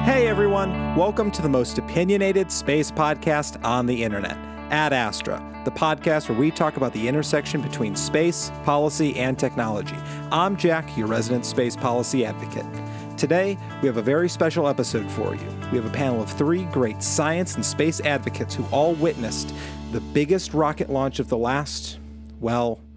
Hey everyone, welcome to the most opinionated space podcast on the internet, Ad Astra, the podcast where we talk about the intersection between space, policy, and technology. I'm Jack, your resident space policy advocate. Today, we have a very special episode for you. We have a panel of three great science and space advocates who all witnessed the biggest rocket launch of the last,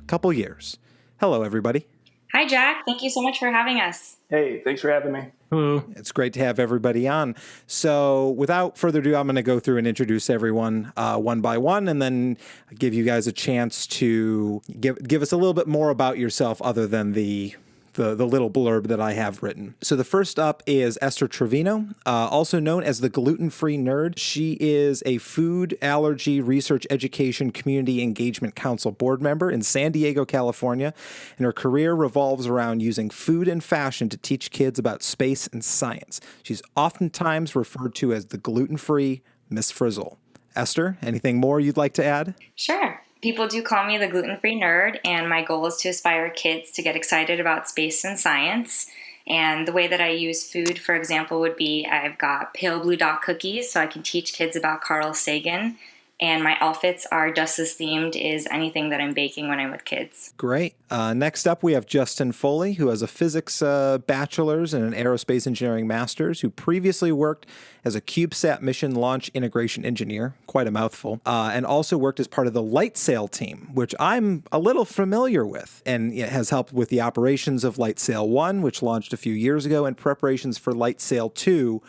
couple years. Hello, everybody. Hi, Jack. Thank you so much for having us. Hey, thanks for having me. Hello. It's great to have everybody on. So without further ado, I'm going to go through and introduce everyone one by one, and then give you guys a chance to give us a little bit more about yourself other than the little blurb that I have written. So the first up is Esther Trevino, also known as the Gluten-Free Nerd. She is a Food Allergy Research Education Community Engagement Council board member in San Diego, California, and her career revolves around using food and fashion to teach kids about space and science. She's oftentimes referred to as the gluten-free Miss Frizzle. Esther, anything more you'd like to add? Sure. People do call me the gluten-free nerd, and my goal is to inspire kids to get excited about space and science. And the way that I use food, for example, would be I've got pale blue dot cookies, so I can teach kids about Carl Sagan. And my outfits are just as themed as anything that I'm baking when I'm with kids. Great. Next up, we have Justin Foley, who has a physics bachelor's and an aerospace engineering master's, who previously worked as a CubeSat mission launch integration engineer, quite a mouthful, and also worked as part of the LightSail team, which I'm a little familiar with, and has helped with the operations of LightSail 1, which launched a few years ago, and preparations for LightSail 2.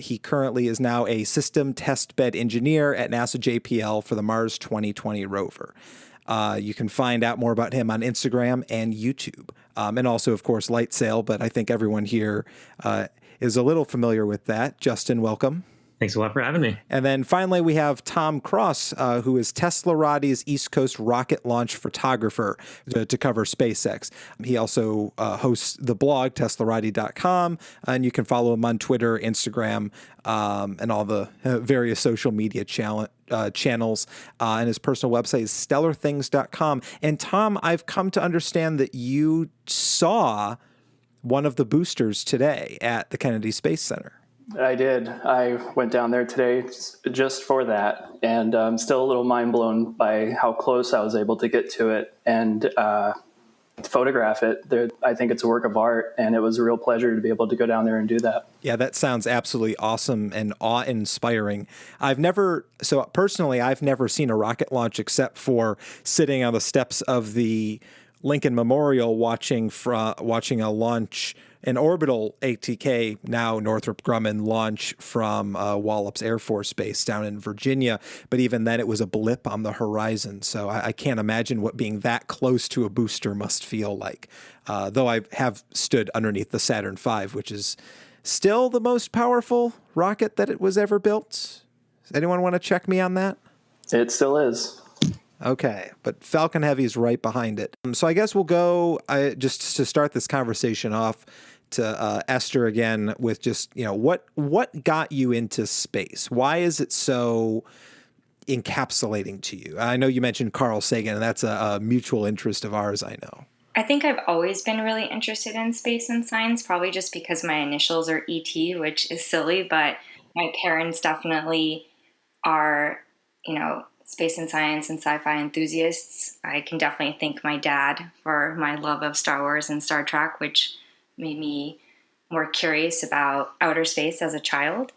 He currently is now a system test bed engineer at NASA JPL for the Mars 2020 rover. You can find out more about him on Instagram and YouTube. And also, of course, LightSail, but I think everyone here is a little familiar with that. Justin, welcome. Thanks a lot for having me. And then finally, we have Tom Cross, who is Teslarati's East Coast rocket launch photographer to cover SpaceX. He also hosts the blog, Teslarati.com, and you can follow him on Twitter, Instagram, and all the various social media channels. And his personal website is stellarthings.com. And Tom, I've come to understand that you saw one of the boosters today at the Kennedy Space Center. I did. I went down there today just for that, and I'm still a little mind blown by how close I was able to get to it and photograph it. I think it's a work of art, and it was a real pleasure to be able to go down there and do that. Yeah, that sounds absolutely awesome and awe-inspiring. I've never seen a rocket launch except for sitting on the steps of the Lincoln Memorial watching a launch, an orbital ATK, now Northrop Grumman launch from Wallops Air Force Base down in Virginia. But even then, it was a blip on the horizon. So I can't imagine what being that close to a booster must feel like. Though I have stood underneath the Saturn V, which is still the most powerful rocket that it was ever built. Does anyone want to check me on that? It still is. Okay, but Falcon Heavy is right behind it. So I guess we'll go, just to start this conversation off, to Esther again with just, what got you into space? Why is it so encapsulating to you? I know you mentioned Carl Sagan, and that's a mutual interest of ours, I know. I think I've always been really interested in space and science, probably just because my initials are ET, which is silly, but my parents definitely are, space and science and sci-fi enthusiasts. I can definitely thank my dad for my love of Star Wars and Star Trek, which made me more curious about outer space as a child.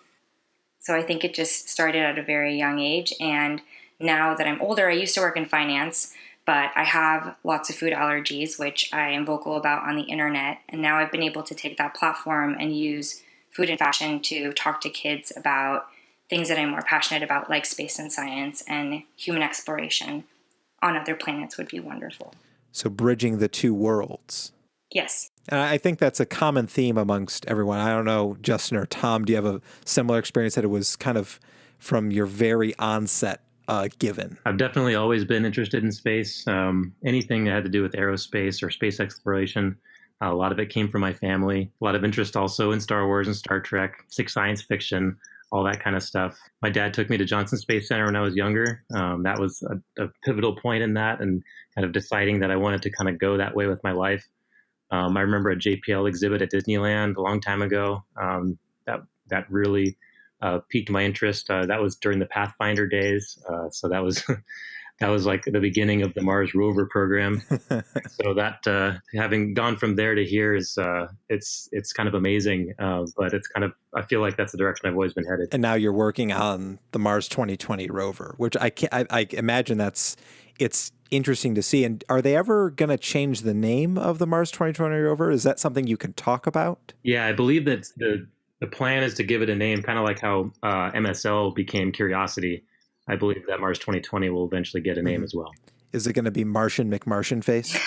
So I think it just started at a very young age. And now that I'm older, I used to work in finance, but I have lots of food allergies, which I am vocal about on the internet. And now I've been able to take that platform and use food and fashion to talk to kids about things that I'm more passionate about, like space and science and human exploration on other planets would be wonderful. So bridging the two worlds. Yes. And I think that's a common theme amongst everyone. I don't know, Justin or Tom, do you have a similar experience that it was kind of from your very onset given? I've definitely always been interested in space. Anything that had to do with aerospace or space exploration. A lot of it came from my family. A lot of interest also in Star Wars and Star Trek, science fiction, all that kind of stuff. My dad took me to Johnson Space Center when I was younger. That was a pivotal point in that, and kind of deciding that I wanted to kind of go that way with my life. I remember a JPL exhibit at Disneyland a long time ago. That that really piqued my interest. That was during the Pathfinder days. So that was that was like the beginning of the Mars rover program. So that having gone from there to here is it's kind of amazing. But it's kind of, I feel like that's the direction I've always been headed. And now you're working on the Mars 2020 rover, which I imagine it's interesting to see. And are they ever going to change the name of the Mars 2020 rover? Is that something you can talk about? Yeah, I believe that the plan is to give it a name, kind of like how MSL became Curiosity. I believe that Mars 2020 will eventually get a name as well. Is it going to be Martian McMartian face?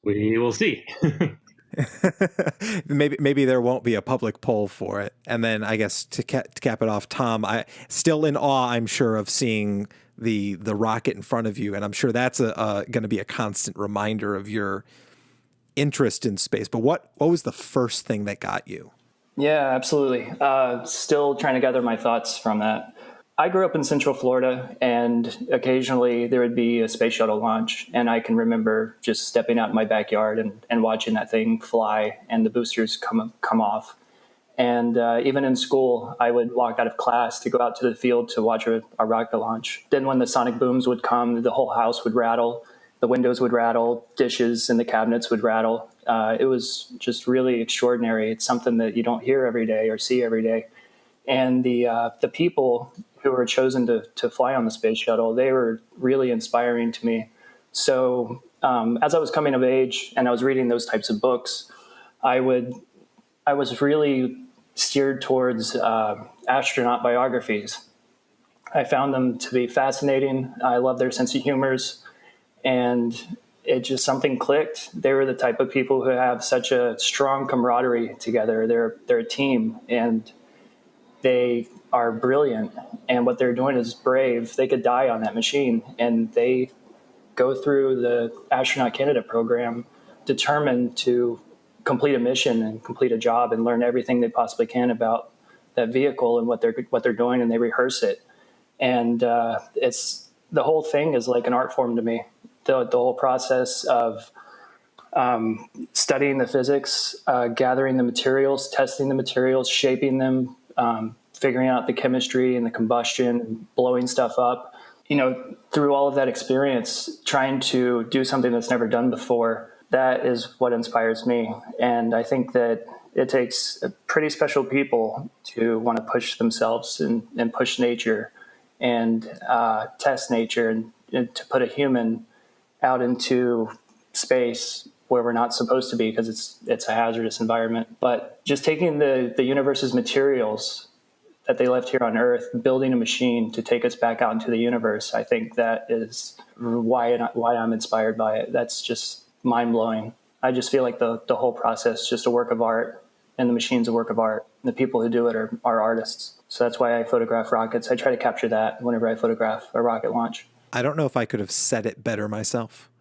We will see. maybe there won't be a public poll for it. And then I guess to cap it off, Tom, I still in awe, I'm sure, of seeing the rocket in front of you, and I'm sure that's going to be a constant reminder of your interest in space. But what was the first thing that got you? Yeah, absolutely. Still trying to gather my thoughts from that. I grew up in Central Florida, and occasionally there would be a space shuttle launch. And I can remember just stepping out in my backyard and watching that thing fly and the boosters come off. And even in school, I would walk out of class to go out to the field to watch a rocket launch. Then when the sonic booms would come, the whole house would rattle, the windows would rattle, dishes in the cabinets would rattle. It was just really extraordinary. It's something that you don't hear every day or see every day. And the people who were chosen to fly on the space shuttle, they were really inspiring to me. So as I was coming of age and I was reading those types of books, I was really steered towards astronaut biographies. I found them to be fascinating. I love their sense of humors, and it just something clicked. They were the type of people who have such a strong camaraderie together. They're a team, and they are brilliant, and what they're doing is brave. They could die on that machine, and they go through the astronaut candidate program determined to complete a mission and complete a job and learn everything they possibly can about that vehicle and what they're doing, and they rehearse it. And it's the whole thing is like an art form to me. The whole process of studying the physics, gathering the materials, testing the materials, shaping them, figuring out the chemistry and the combustion, and blowing stuff up. Through all of that experience, trying to do something that's never done before, that is what inspires me. And I think that it takes pretty special people to want to push themselves and push nature and test nature and to put a human out into space where we're not supposed to be, because it's a hazardous environment. But just taking the universe's materials that they left here on Earth, building a machine to take us back out into the universe, I think that is why I'm inspired by it. That's just mind-blowing. I just feel like the whole process is just a work of art, and the machine's a work of art. And the people who do it are artists. So that's why I photograph rockets. I try to capture that whenever I photograph a rocket launch. I don't know if I could have said it better myself.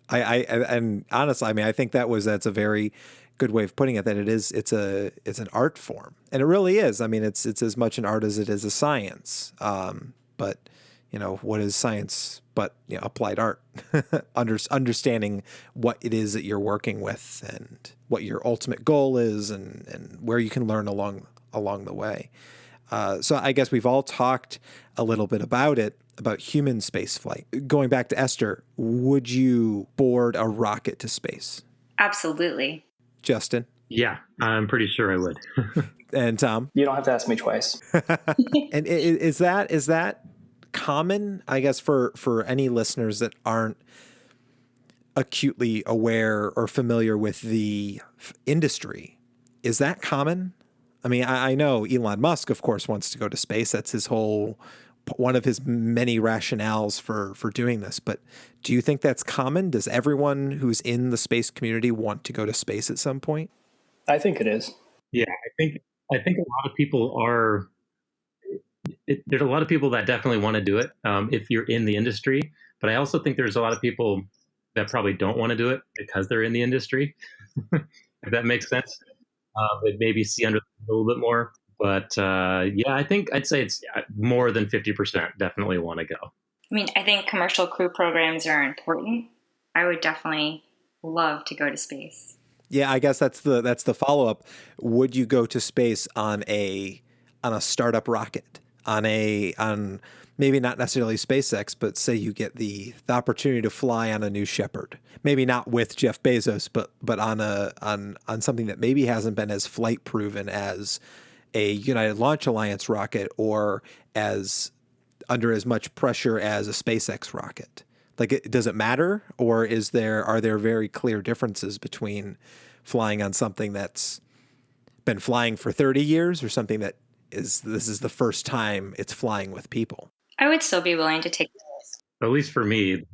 And honestly, I mean, I think that's a very good way of putting it, that it's an art form. And it really is. I mean, it's as much an art as it is a science. But what is science but applied art? Understanding what it is that you're working with and what your ultimate goal is and where you can learn along the way. So I guess we've all talked a little bit about human space flight. Going back to Esther, would you board a rocket to space? Absolutely. Justin? Yeah, I'm pretty sure I would. And Tom? You don't have to ask me twice. And is that common, I guess, for any listeners that aren't acutely aware or familiar with the industry? Is that common? I mean, I know Elon Musk, of course, wants to go to space. That's one of his many rationales for doing this. But do you think that's common? Does everyone who's in the space community want to go to space at some point? I think it is. Yeah, I think a lot of people are. There's a lot of people that definitely want to do it if you're in the industry. But I also think there's a lot of people that probably don't want to do it because they're in the industry. If that makes sense. They maybe see under a little bit more. But yeah, I'd say it's more than 50% definitely want to go. I mean, I think commercial crew programs are important. I would definitely love to go to space. Yeah, I guess that's the follow-up. Would you go to space on a startup rocket, on maybe not necessarily SpaceX, but say you get the opportunity to fly on a New Shepard, maybe not with Jeff Bezos, but on something that maybe hasn't been as flight proven as a United Launch Alliance rocket, or as under as much pressure as a SpaceX rocket? Like, does it matter, or are there very clear differences between flying on something that's been flying for 30 years or something that this is the first time it's flying with people? I would still be willing to take the risk. At least for me,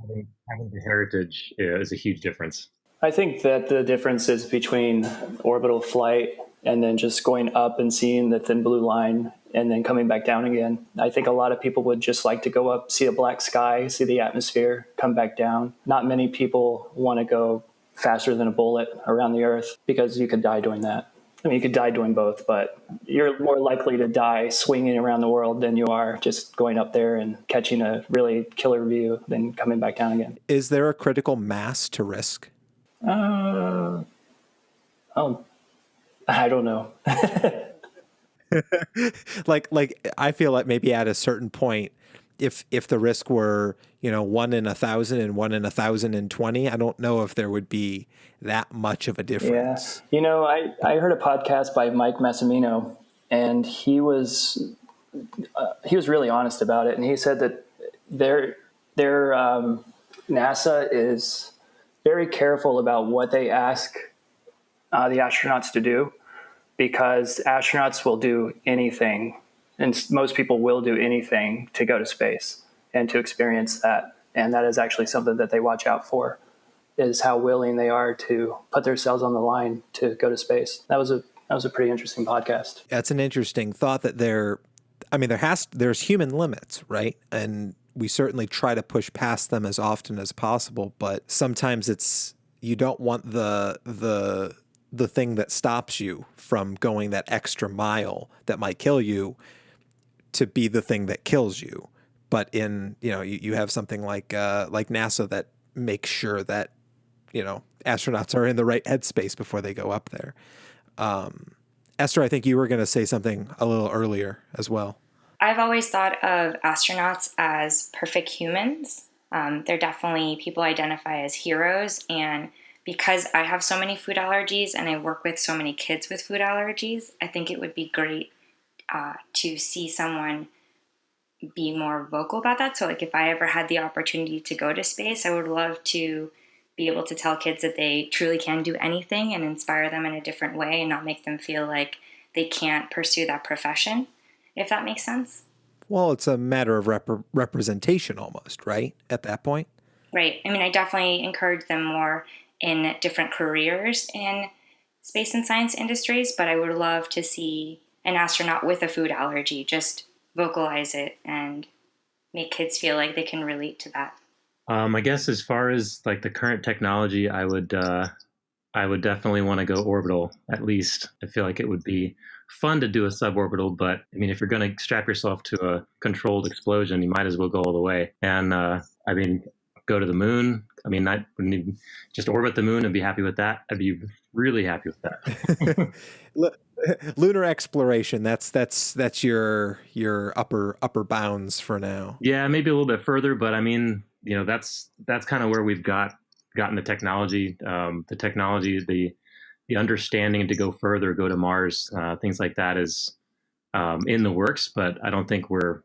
having the heritage is a huge difference. I think that the difference is between orbital flight and then just going up and seeing the thin blue line and then coming back down again. I think a lot of people would just like to go up, see a black sky, see the atmosphere, come back down. Not many people want to go faster than a bullet around the Earth, because you could die doing that. I mean, you could die doing both, but you're more likely to die swinging around the world than you are just going up there and catching a really killer view, then coming back down again. Is there a critical mass to risk? Oh, I don't know. like I feel like maybe at a certain point, if the risk were 1 in 1,000 and 1 in 1,020, I don't know if there would be that much of a difference. Yeah, I heard a podcast by Mike Massimino, and he was really honest about it, and he said that their NASA is very careful about what they ask the astronauts to do, because astronauts will do anything, and most people will do anything to go to space and to experience that. And that is actually something that they watch out for, is how willing they are to put themselves on the line to go to space. That was a pretty interesting podcast. That's an interesting thought, that there's human limits, right? And we certainly try to push past them as often as possible, but sometimes you don't want the thing that stops you from going that extra mile that might kill you to be the thing that kills you. But you have something like NASA that makes sure that astronauts are in the right headspace before they go up there. Esther, I think you were going to say something a little earlier as well. I've always thought of astronauts as perfect humans. They're definitely people identify as heroes, and because I have so many food allergies and I work with so many kids with food allergies, I think it would be great to see someone be more vocal about that. So like if I ever had the opportunity to go to space, I would love to be able to tell kids that they truly can do anything and inspire them in a different way and not make them feel like they can't pursue that profession, if that makes sense. Well, it's a matter of representation almost, right? At that point. Right. I mean, I definitely encourage them more in different careers in space and science industries, but I would love to see an astronaut with a food allergy just vocalize it and make kids feel like they can relate to that. I guess as far as like the current technology, I would definitely want to go orbital, at least. I feel like it would be fun to do a suborbital, but I mean, if you're going to strap yourself to a controlled explosion, you might as well go all the way. And go to the moon. I mean, I wouldn't even just orbit the moon and be happy with that. I'd be really happy with that. Lunar exploration, that's your upper bounds for now. Yeah, maybe a little bit further, but I mean, that's kind of where we've gotten the technology, the understanding to go further, go to Mars, things like that is in the works, but I don't think we're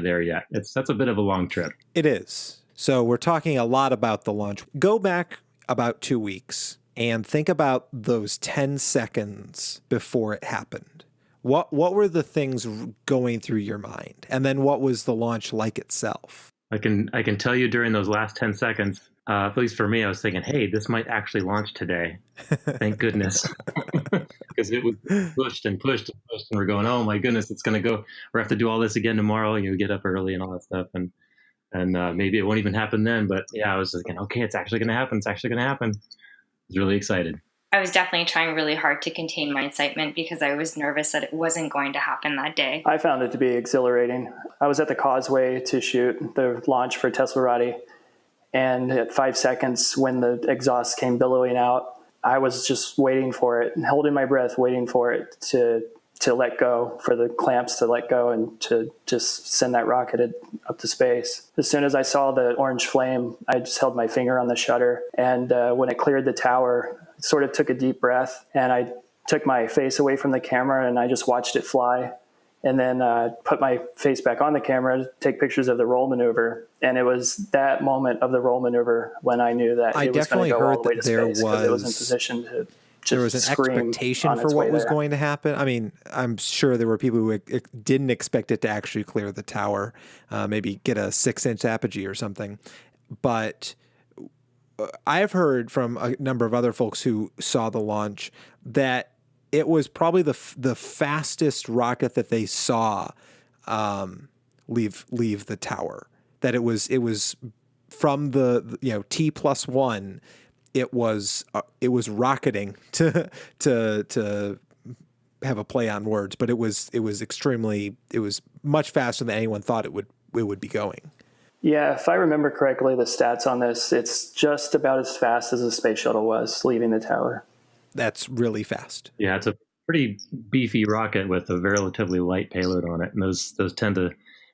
there yet. That's a bit of a long trip. It is. So we're talking a lot about the launch. Go back about 2 weeks and think about those 10 seconds before it happened. What were the things going through your mind? And then what was the launch like itself? I can tell you during those last 10 seconds, at least for me, I was thinking, hey, this might actually launch today. Thank goodness. Because it was pushed and pushed and pushed, and we're going, oh my goodness, it's going to go. We have to do all this again tomorrow. You get up early and all that stuff. And maybe it won't even happen then. But yeah, I was thinking, okay, it's actually going to happen. It's actually going to happen. I was really excited. I was definitely trying really hard to contain my excitement because I was nervous that it wasn't going to happen that day. I found it to be exhilarating. I was at the Causeway to shoot the launch for Teslarati, and at 5 seconds when the exhaust came billowing out, I was just waiting for it and holding my breath, waiting for it to let go, for the clamps to let go and to just send that rocket up to space. As soon as I saw the orange flame, I just held my finger on the shutter. And when it cleared the tower, I sort of took a deep breath, and I took my face away from the camera and I just watched it fly. And then put my face back on the camera to take pictures of the roll maneuver. And it was that moment of the roll maneuver when I knew that it was going to go all the way to space, because it was in position to just there was an expectation for what was going to happen. I mean, I'm sure there were people who didn't expect it to actually clear the tower, maybe get a 6-inch apogee or something. But I have heard from a number of other folks who saw the launch that it was probably the fastest rocket that they saw leave the tower. That it was from the T+1. It was rocketing to have a play on words, but it was much faster than anyone thought it would be going. Yeah, if I remember correctly, the stats on this, it's just about as fast as a space shuttle was leaving the tower. That's really fast. Yeah, it's a pretty beefy rocket with a relatively light payload on it, and those tend to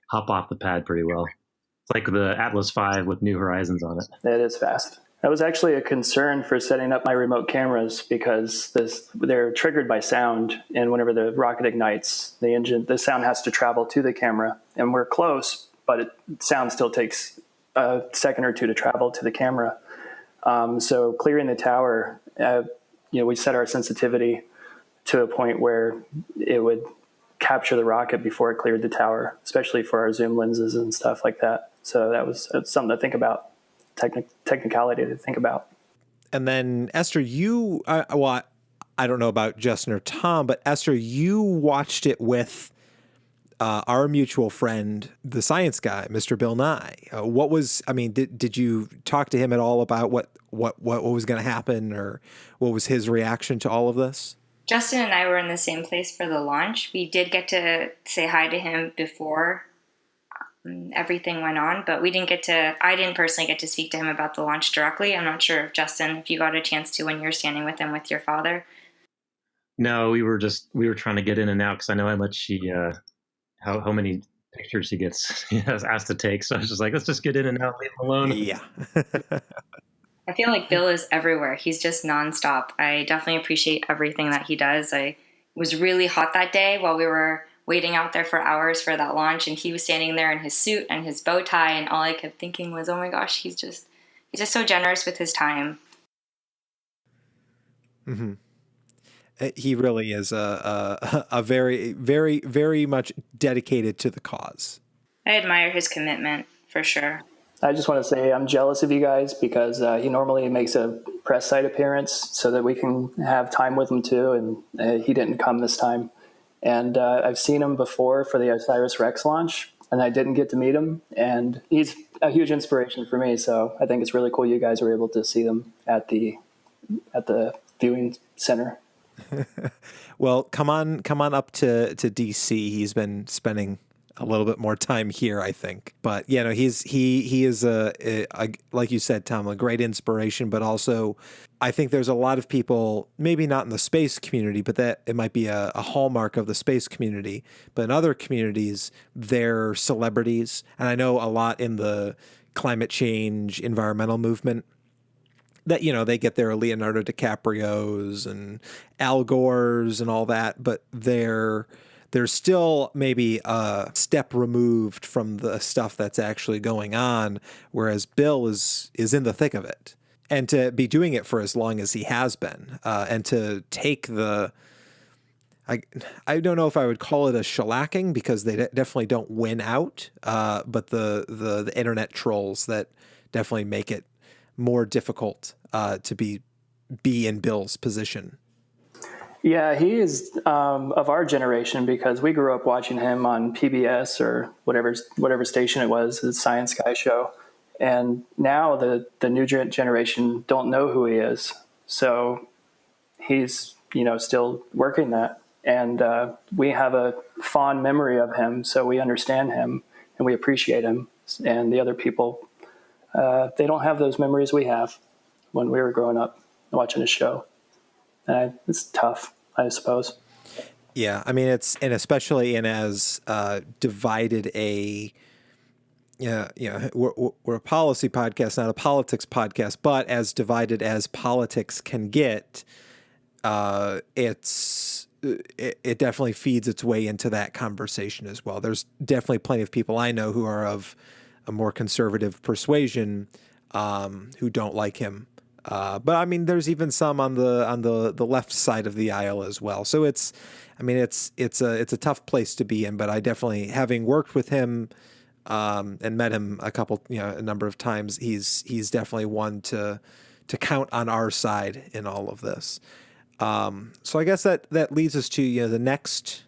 hop off the pad pretty well. It's like the Atlas V with New Horizons on it. It is fast. That was actually a concern for setting up my remote cameras, because they're triggered by sound, and whenever the rocket ignites, the sound has to travel to the camera, and we're close, but sound still takes a second or two to travel to the camera. So clearing the tower, we set our sensitivity to a point where it would capture the rocket before it cleared the tower, especially for our zoom lenses and stuff like that. So that's something to think about. Technicality to think about. And then Esther, I don't know about Justin or Tom, but Esther, you watched it with our mutual friend, the science guy, Mr. Bill Nye. Did you talk to him at all about what was going to happen, or what was his reaction to all of this? Justin and I were in the same place for the launch. We did get to say hi to him before everything went on, but I didn't personally get to speak to him about the launch directly. I'm not sure if Justin, if you got a chance to when you were standing with him with your father. No, we were trying to get in and out, because I know how much how many pictures he has asked to take. So I was just like, let's just get in and out, leave him alone. Yeah. I feel like Bill is everywhere. He's just nonstop. I definitely appreciate everything that he does. It was really hot that day while we were waiting out there for hours for that launch, and he was standing there in his suit and his bow tie, and all I kept thinking was, oh my gosh, he's just so generous with his time. Mm-hmm. He really is a very, very, very much dedicated to the cause. I admire his commitment, for sure. I just want to say I'm jealous of you guys, because he normally makes a press site appearance so that we can have time with him too, and he didn't come this time. And I've seen him before for the OSIRIS-REx launch, and I didn't get to meet him. And he's a huge inspiration for me. So I think it's really cool you guys were able to see them at the viewing center. Well, come on up to DC. He's been spending a little bit more time here, I think. But he is a like you said, Tom, a great inspiration, but also I think there's a lot of people, maybe not in the space community, but that it might be a hallmark of the space community, but in other communities, they're celebrities. And I know a lot in the climate change environmental movement that, they get their Leonardo DiCaprios and Al Gores and all that, but they're still maybe a step removed from the stuff that's actually going on, whereas Bill is in the thick of it. And to be doing it for as long as he has been, and to take I don't know if I would call it a shellacking, because they definitely don't win out, but the internet trolls that definitely make it more difficult to be in Bill's position. Yeah, he is of our generation, because we grew up watching him on PBS or whatever station it was, the Science Guy show. And now the new generation don't know who he is. So he's, still working that. And we have a fond memory of him, so we understand him and we appreciate him. And the other people, they don't have those memories we have when we were growing up watching his show. It's tough, I suppose. Yeah, I mean, especially in as divided a, we're a policy podcast, not a politics podcast, but as divided as politics can get, it definitely feeds its way into that conversation as well. There's definitely plenty of people I know who are of a more conservative persuasion, who don't like him. But I mean, there's even some on the left side of the aisle as well. So it's a tough place to be in. But I definitely, having worked with him and met him a number of times, he's definitely one to count on our side in all of this. So I guess that leads us to the next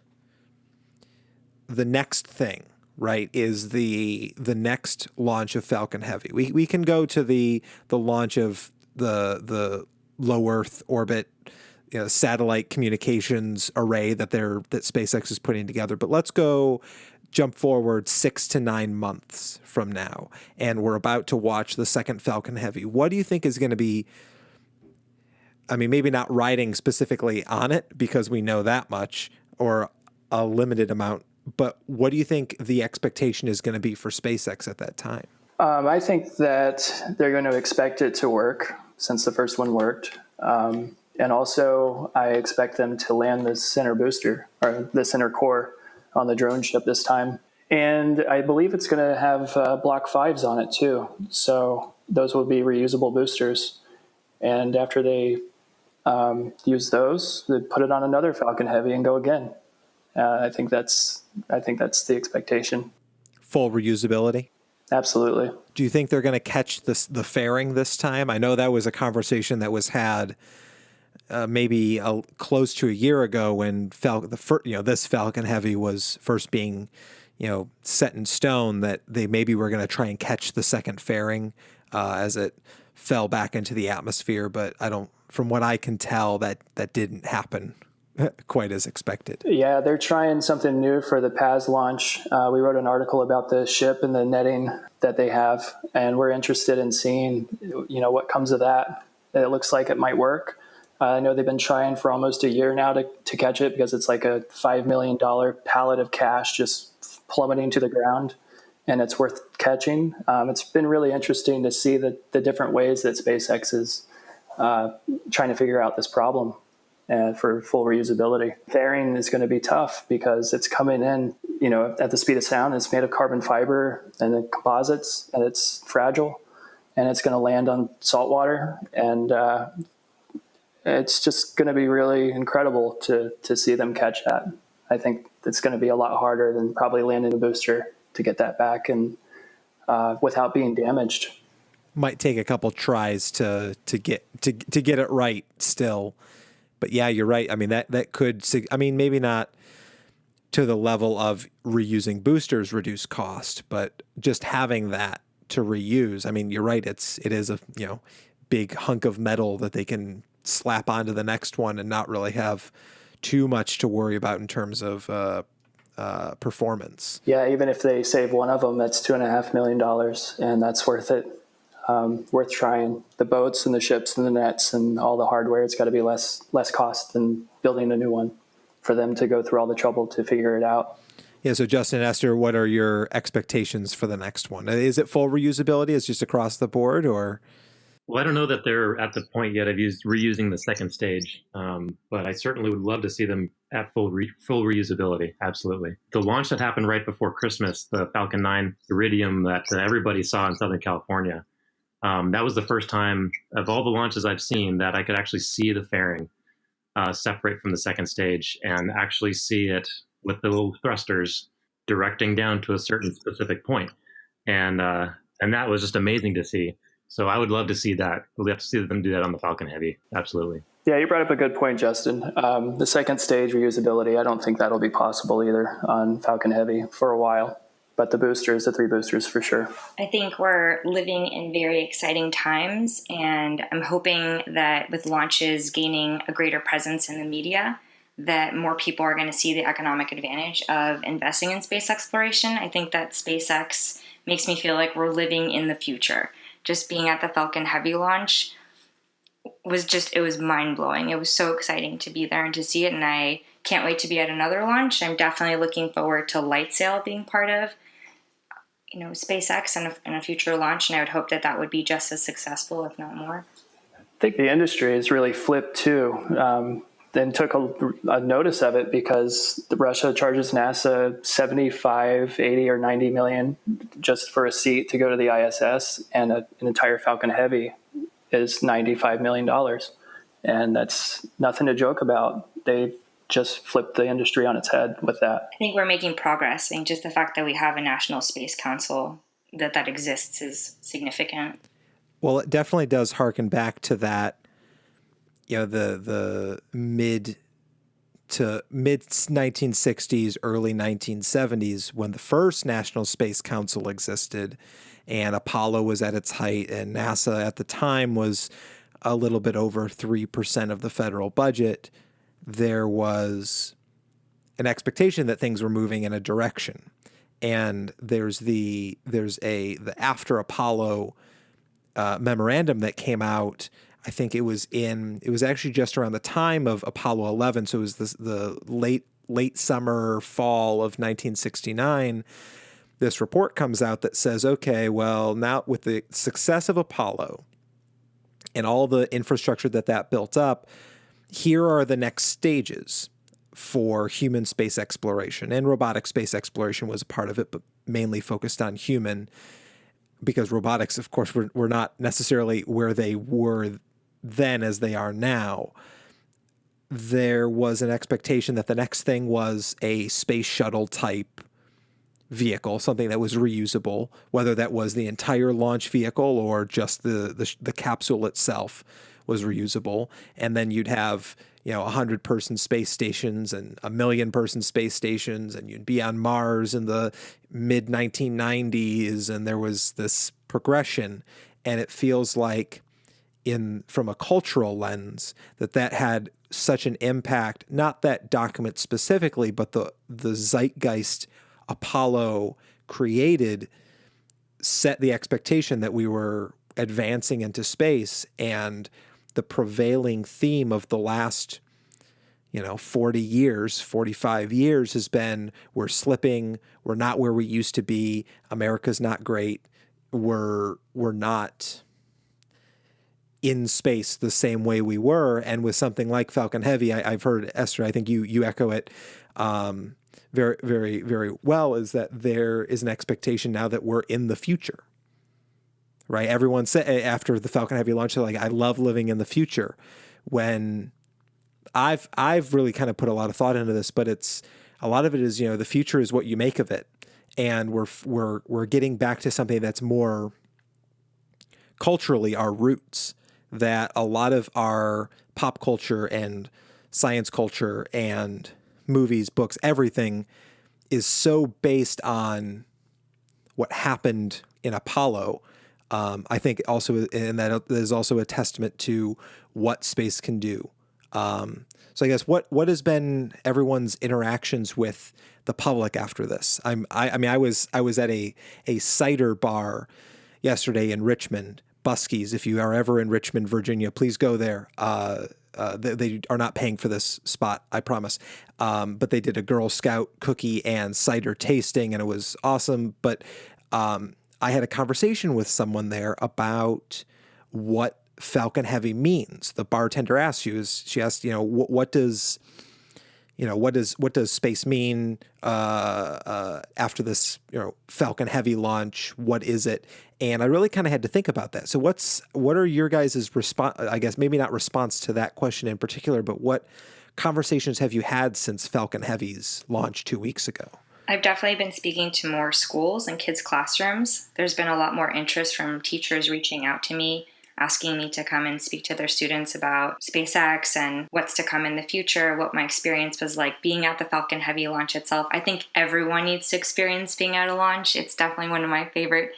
thing, right, is the next launch of Falcon Heavy. We can go to the launch of the low Earth orbit satellite communications array that SpaceX is putting together, but let's jump forward 6 to 9 months from now, and we're about to watch the second Falcon Heavy. What do you think is going to be? I mean, maybe not riding specifically on it because we know that much, or a limited amount, but what do you think the expectation is going to be for SpaceX at that time? I think that they're going to expect it to work since the first one worked. And also, I expect them to land the center booster, or the center core, on the drone ship this time. And I believe it's going to have Block 5s on it too. So those will be reusable boosters. And after they use those, they put it on another Falcon Heavy and go again. I think that's the expectation. Full reusability? Absolutely. Do you think they're going to catch the fairing this time? I know that was a conversation that was had maybe close to a year ago when this Falcon Heavy was first being set in stone, that they maybe were going to try and catch the second fairing as it fell back into the atmosphere. But from what I can tell, that didn't happen quite as expected. Yeah, they're trying something new for the PAS launch. We wrote an article about the ship and the netting that they have, and we're interested in seeing, what comes of that. It looks like it might work. I know they've been trying for almost a year now to catch it, because it's like a $5 million pallet of cash just plummeting to the ground, and it's worth catching. It's been really interesting to see the different ways that SpaceX is trying to figure out this problem. For full reusability. Fairing is going to be tough because it's coming in, at the speed of sound. It's made of carbon fiber and then composites, and it's fragile, and it's going to land on salt water. And it's just going to be really incredible to see them catch that. I think it's going to be a lot harder than probably landing a booster to get that back and without being damaged. Might take a couple tries to get it right still. But yeah, you're right. I mean, that could, maybe not to the level of reusing boosters reduce cost, but just having that to reuse. I mean, you're right. It is a, big hunk of metal that they can slap onto the next one and not really have too much to worry about in terms of performance. Yeah, even if they save one of them, that's $2.5 million, and that's worth it. Worth trying. The boats and the ships and the nets and all the hardware, it's got to be less cost than building a new one for them to go through all the trouble to figure it out. Yeah, so Justin, Esther, what are your expectations for the next one? Is it full reusability? Is it just across the board, or? Well, I don't know that they're at the point yet of reusing the second stage, but I certainly would love to see them at full reusability. Absolutely. The launch that happened right before Christmas, the Falcon 9 Iridium that everybody saw in Southern California, that was the first time of all the launches I've seen that I could actually see the fairing separate from the second stage and actually see it with the little thrusters directing down to a certain specific point. And that was just amazing to see. So I would love to see that. We'll have to see them do that on the Falcon Heavy. Absolutely. Yeah, you brought up a good point, Justin. The second stage reusability, I don't think that'll be possible either on Falcon Heavy for a while. But the 3 boosters for sure. I think we're living in very exciting times, and I'm hoping that with launches gaining a greater presence in the media, that more people are going to see the economic advantage of investing in space exploration. I think that SpaceX makes me feel like we're living in the future. Just being at the Falcon Heavy launch, it was mind blowing. It was so exciting to be there and to see it. And I can't wait to be at another launch. I'm definitely looking forward to LightSail being part of, SpaceX and a future launch. And I would hope that that would be just as successful, if not more. I think the industry has really flipped too. Then took a notice of it because Russia charges NASA 75, 80, or 90 million just for a seat to go to the ISS, and an entire Falcon Heavy is $95 million. And that's nothing to joke about. They just flipped the industry on its head with that. I think we're making progress. I think just the fact that we have a National Space Council that exists is significant. Well, it definitely does harken back to that, the mid 1960s, early 1970s, when the first National Space Council existed and Apollo was at its height, and NASA at the time was a little bit over 3% of the federal budget. There was an expectation that things were moving in a direction. And there's the after Apollo memorandum that came out. I think it was actually just around the time of Apollo 11. So it was the late summer, fall of 1969. This report comes out that says, okay, well, now with the success of Apollo and all the infrastructure that built up, here are the next stages for human space exploration. And robotic space exploration was a part of it, but mainly focused on human, because robotics, of course, were not necessarily where they were then as they are now. There was an expectation that the next thing was a space shuttle type vehicle, something that was reusable, whether that was the entire launch vehicle or just the capsule itself was reusable. And then you'd have 100-person space stations and 1,000,000-person space stations, and you'd be on Mars in the mid 1990s, and there was this progression. And it feels like, from a cultural lens, that had such an impact, not that document specifically, but the zeitgeist Apollo created set the expectation that we were advancing into space. And the prevailing theme of the last 40 years, 45 years has been, we're slipping, we're not where we used to be, America's not great, we're not in space the same way we were. And with something like Falcon Heavy, I've heard, Esther, I think you echo it very, very, very well, is that there is an expectation now that we're in the future, right? Everyone said after the Falcon Heavy launch, they're like, I love living in the future. When I've really kind of put a lot of thought into this, but a lot of it is, the future is what you make of it. And we're getting back to something that's more culturally our roots, that a lot of our pop culture and science culture and movies, books, everything is so based on what happened in Apollo. I think also, and that is also a testament to what space can do. So I guess what has been everyone's interactions with the public after this? I was at a cider bar yesterday in Richmond, Buskey's. If you are ever in Richmond, Virginia, please go there. They are not paying for this spot, I promise. But they did a Girl Scout cookie and cider tasting, and it was awesome. But I had a conversation with someone there about what Falcon Heavy means. The bartender asked she asked, what does space mean after this, Falcon Heavy launch? What is it? And I really kind of had to think about that. So what are your guys' response? I guess maybe not response to that question in particular, but what conversations have you had since Falcon Heavy's launch 2 weeks ago? I've definitely been speaking to more schools and kids' classrooms. There's been a lot more interest from teachers reaching out to me, asking me to come and speak to their students about SpaceX and what's to come in the future, what my experience was like being at the Falcon Heavy launch itself. I think everyone needs to experience being at a launch. It's definitely one of my favorite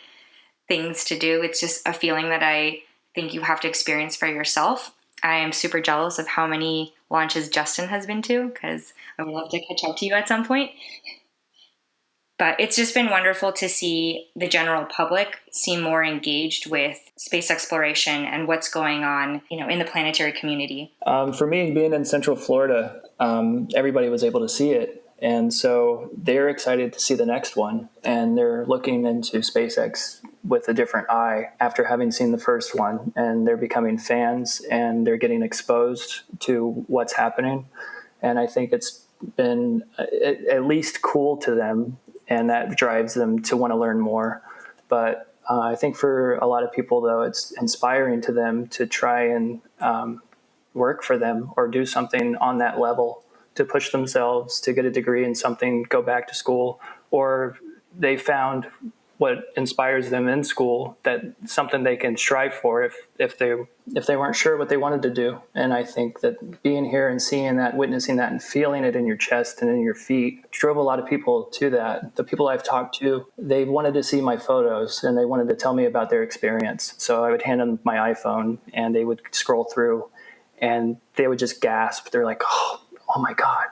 things to do. It's just a feeling that I think you have to experience for yourself. I am super jealous of how many launches Justin has been to, because I would love to catch up to you at some point. But it's just been wonderful to see the general public seem more engaged with space exploration and what's going on, in the planetary community. For me, being in Central Florida, everybody was able to see it. And so they're excited to see the next one. And they're looking into SpaceX with a different eye after having seen the first one. And they're becoming fans and they're getting exposed to what's happening. And I think it's been at least cool to them. And that drives them to want to learn more. But I think for a lot of people, though, it's inspiring to them to try and work for them or do something on that level to push themselves to get a degree in something, go back to school, or they found what inspires them in school, that something they can strive for if they weren't sure what they wanted to do. And I think that being here and seeing that, witnessing that, and feeling it in your chest and in your feet drove a lot of people to that. The people I've talked to, they wanted to see my photos and they wanted to tell me about their experience. So I would hand them my iPhone and they would scroll through and they would just gasp. They're like, oh my God,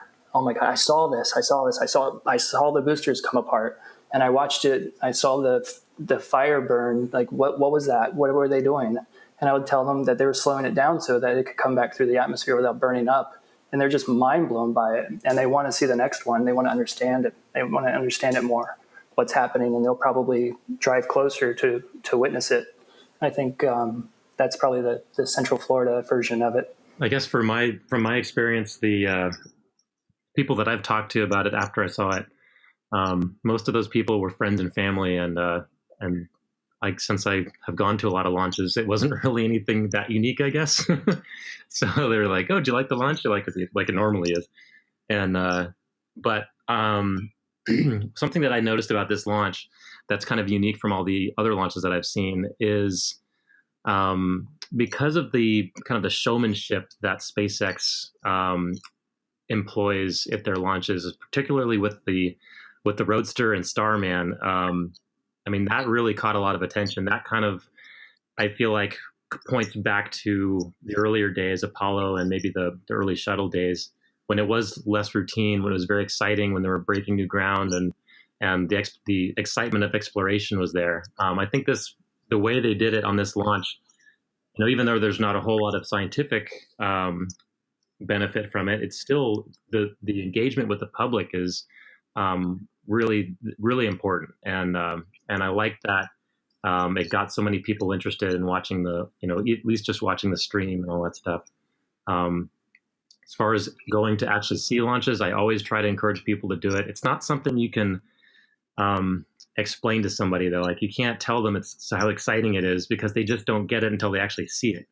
I saw this. I saw the boosters come apart. And I watched it. I saw the fire burn. Like, what was that? What were they doing? And I would tell them that they were slowing it down so that it could come back through the atmosphere without burning up. And they're just mind blown by it. And they want to see the next one. They want to understand it. They want to understand it more, what's happening. And they'll probably drive closer to witness it. I think that's probably the Central Florida version of it. I guess from my experience, the people that I've talked to about it after I saw it, most of those people were friends and family, and like since I have gone to a lot of launches, it wasn't really anything that unique, I guess. So they were like, "Oh, do you like the launch? Do you like it normally is?" And but something that I noticed about this launch that's kind of unique from all the other launches that I've seen is because of the kind of the showmanship that SpaceX employs at their launches, particularly with the Roadster and Starman. I mean, that really caught a lot of attention. That kind of, I feel like, points back to the earlier days, Apollo and maybe the early shuttle days, when it was less routine, when it was very exciting, when they were breaking new ground, and the excitement of exploration was there. I think the way they did it on this launch, even though there's not a whole lot of scientific benefit from it, it's still the engagement with the public is really, really important. And I like that it got so many people interested in watching at least just watching the stream and all that stuff. As far as going to actually see launches, I always try to encourage people to do it. It's not something you can explain to somebody. They're like, you can't tell them how exciting it is because they just don't get it until they actually see it.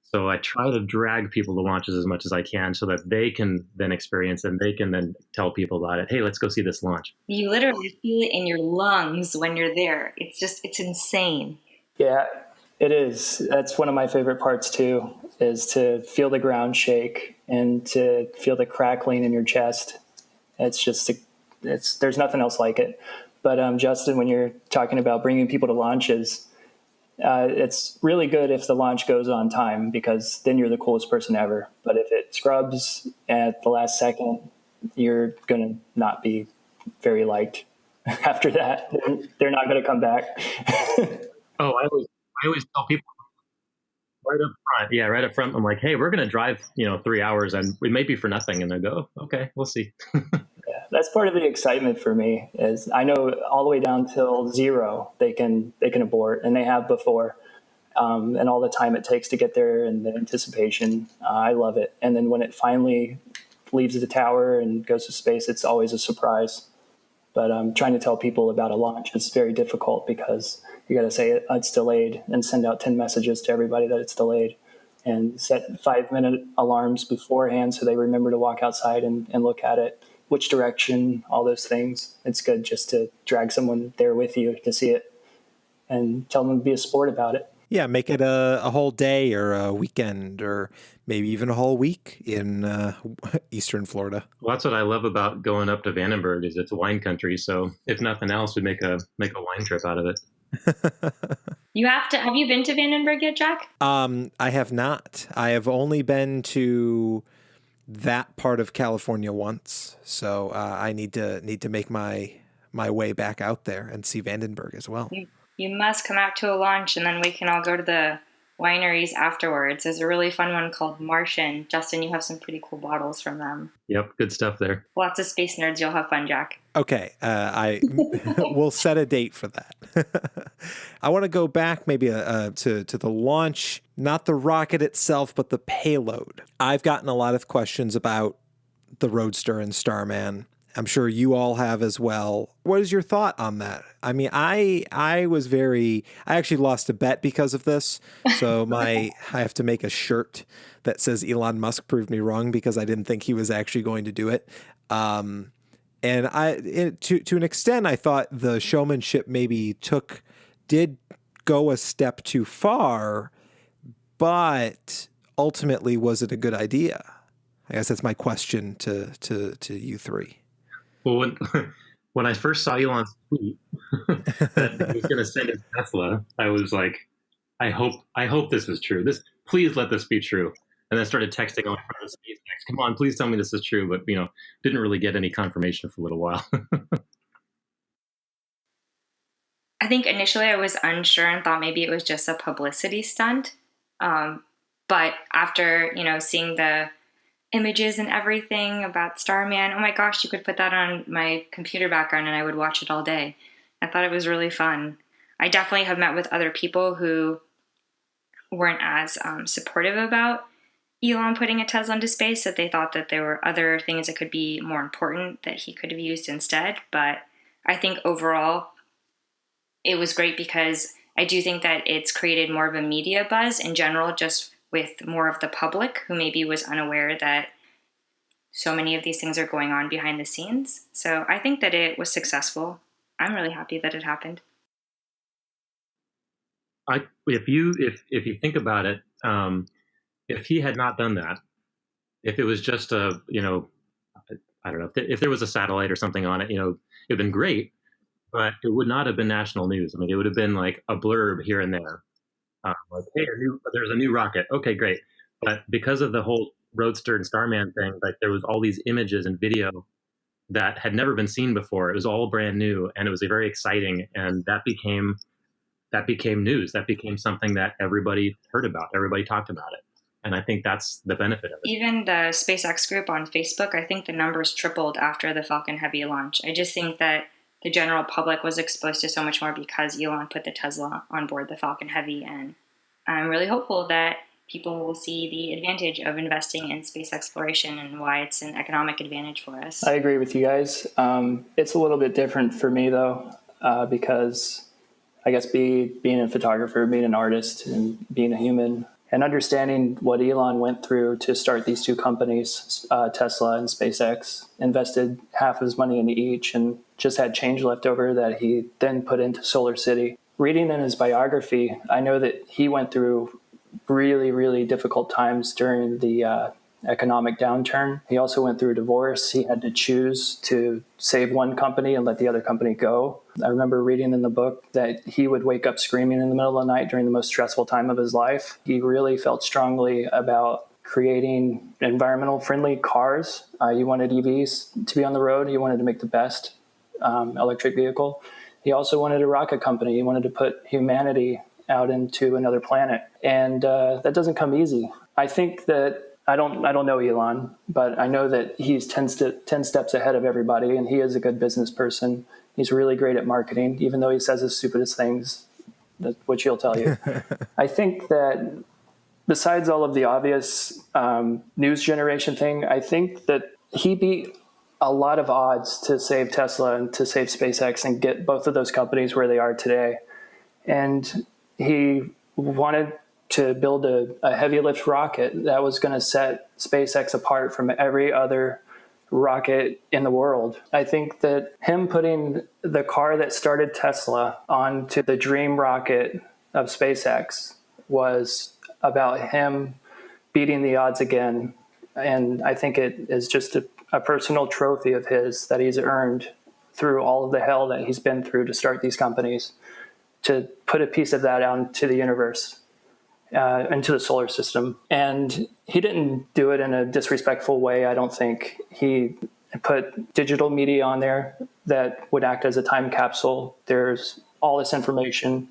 So I try to drag people to launches as much as I can so that they can then experience and they can then tell people about it. Hey, let's go see this launch. You literally feel it in your lungs when you're there. It's insane. Yeah, it is. That's one of my favorite parts too, is to feel the ground shake and to feel the crackling in your chest. There's nothing else like it. But Justin, when you're talking about bringing people to launches, it's really good if the launch goes on time because then you're the coolest person ever. But if it scrubs at the last second, you're going to not be very liked after that. They're not going to come back. Oh, I always tell people right up front. Yeah, right up front. I'm like, hey, we're going to drive, 3 hours and we may be for nothing. And they go, oh, okay, we'll see. Yeah, that's part of the excitement for me is I know all the way down till 0, they can abort, and they have before. And all the time it takes to get there and the anticipation, I love it. And then when it finally leaves the tower and goes to space, it's always a surprise. But trying to tell people about a launch is very difficult because you got to say it's delayed and send out 10 messages to everybody that it's delayed and set 5-minute alarms beforehand so they remember to walk outside and look at it, which direction, all those things. It's good just to drag someone there with you to see it and tell them to be a sport about it. Yeah, make it a whole day or a weekend or maybe even a whole week in Eastern Florida. Well, that's what I love about going up to Vandenberg is it's a wine country. So if nothing else, we'd make a wine trip out of it. Have you been to Vandenberg yet, Jack? I have not. I have only been to that part of California once. So I need to make my my way back out there and see Vandenberg as well. You must come out to a launch, and then we can all go to the wineries afterwards. There's a really fun one called Martian. Justin, you have some pretty cool bottles from them. Yep, good stuff there. Lots of space nerds. You'll have fun, Jack. Okay, I we'll set a date for that. I want to go back maybe to the launch, not the rocket itself, but the payload. I've gotten a lot of questions about the Roadster and Starman. I'm sure you all have as well. What is your thought on that? I mean, I actually lost a bet because of this. So I have to make a shirt that says Elon Musk proved me wrong because I didn't think he was actually going to do it. And to an extent, I thought the showmanship maybe did go a step too far, but ultimately, was it a good idea? I guess that's my question to you three. Well, when I first saw Elon's tweet that he was going to send his Tesla, I was like, I hope this is true. Please let this be true. And then I started texting all my friends, SpaceX, come on, please tell me this is true. But didn't really get any confirmation for a little while. I think initially I was unsure and thought maybe it was just a publicity stunt. But after seeing the images and everything about Starman, oh my gosh, you could put that on my computer background and I would watch it all day. I thought it was really fun. I definitely have met with other people who weren't as supportive about Elon putting a Tesla into space, that they thought that there were other things that could be more important that he could have used instead. But I think overall it was great because I do think that it's created more of a media buzz in general, just with more of the public who maybe was unaware that so many of these things are going on behind the scenes. So I think that it was successful. I'm really happy that it happened. If you think about it, if he had not done that, if it was just I don't know, if there was a satellite or something on it, it'd been great, but it would not have been national news. I mean, it would have been like a blurb here and there. Like, hey, there's a new rocket. Okay, great. But because of the whole Roadster and Starman thing, like there was all these images and video that had never been seen before. It was all brand new, and it was very exciting. And that became news. That became something that everybody heard about. Everybody talked about it. And I think that's the benefit of it. Even the SpaceX group on Facebook, I think the numbers tripled after the Falcon Heavy launch. I just think that the general public was exposed to so much more because Elon put the Tesla on board the Falcon Heavy. And I'm really hopeful that people will see the advantage of investing in space exploration and why it's an economic advantage for us. I agree with you guys. It's a little bit different for me, though, because I guess being a photographer, being an artist, and being a human, and understanding what Elon went through to start these two companies, Tesla and SpaceX, invested half of his money into each and just had change left over that he then put into Solar City. Reading in his biography, I know that he went through really, really difficult times during the economic downturn. He also went through a divorce. He had to choose to save one company and let the other company go. I remember reading in the book that he would wake up screaming in the middle of the night during the most stressful time of his life. He really felt strongly about creating environmental friendly cars. He wanted EVs to be on the road. He wanted to make the best electric vehicle. He also wanted a rocket company. He wanted to put humanity out into another planet. And that doesn't come easy. I think that I don't know Elon, but I know that he's 10 steps ahead of everybody, and he is a good business person. He's really great at marketing, even though he says the stupidest things, which he'll tell you. I think that besides all of the obvious news generation thing, I think that he beat a lot of odds to save Tesla and to save SpaceX and get both of those companies where they are today. And he wanted to build a heavy lift rocket that was going to set SpaceX apart from every other rocket in the world. I think that him putting the car that started Tesla onto the dream rocket of SpaceX was about him beating the odds again. And I think it is just a personal trophy of his that he's earned through all of the hell that he's been through to start these companies, to put a piece of that out into the universe. Into the solar system. And he didn't do it in a disrespectful way. I don't think he put digital media on there that would act as a time capsule. There's all this information